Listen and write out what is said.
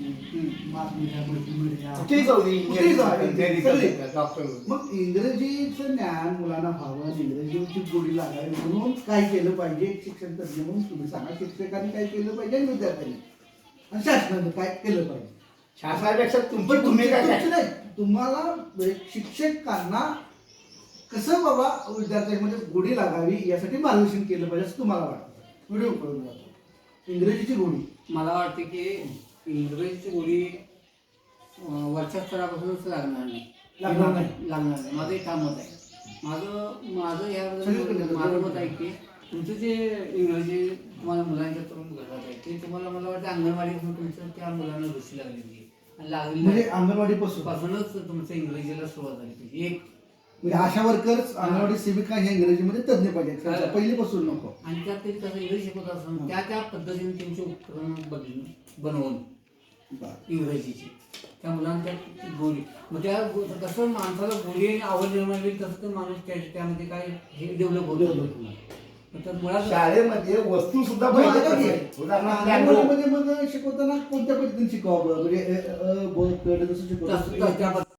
महत्वाची, mass media, multimedia, कुठेही जाऊ दे, कुठेही जाऊ दे, इंजिनिअरिंग सगळी. डॉक्टर. मग इंग्रजीचं ज्ञान मुलांना व्हावं, इंग्रजीची गोडी लागावी म्हणून काय केलं पाहिजे? एक शिक्षण तज्ञ म्हणून तुम्ही सांगा, शिक्षकांनी काय केलं पाहिजे आणि विद्यार्थ्यांनी आणि शासनाने काय केलं पाहिजे? शासनापेक्षा तुमची पण भूमिका तुमची काय? नाही, तुम्हाला एक शिक्षकांना कसं बाबा विद्यार्थ्यांमध्ये गोडी लागावी यासाठी मार्गदर्शन केलं पाहिजे असं तुम्हाला वाटतं? व्हिडिओ करून जातो इंग्रजीची गोडी. मला वाटते की इंग्रजीची गोडी वरच्या स्तरापासूनच लागणार नाही. लागणार नाही. माझं एक मत आहे. माझं याबद्दल माझं मत आहे की तुमचं जे इंग्रजी तुम्हाला मुलांच्या तरुण घडत आहे ते तुम्हाला मला वाटतं अंगणवाडीपासून तुमचं त्या मुलांना रुची लागलेली आहे आणि लागलेली म्हणजे अंगणवाडीपासून पासूनच तुमचं इंग्रजीला सुरुवात झाली पाहिजे. एक म्हणजे आशा वर्कर्स, अंगणवाडी सेविका हे इंग्रजीमध्ये तज्ञ पाहिजे, पहिलीपासून नको. आणि त्यात ते कसं इंग्रजी शिकवत असताना त्या पद्धतीने त्यांची उपकरणं बनवून इंग्रजीची त्या मुलांच्या गोडी मग त्या कसं माणसाला गोडी आणि आवड निर्माण होईल तसं तर माणूस त्यामध्ये काय हे डेव्हलप होतं. तर मुळात शाळेमध्ये वस्तू सुद्धा अंगणवाडीमध्ये मग शिकवताना कोणत्या पद्धतीने शिकवावं? म्हणजे जसं शिकवतात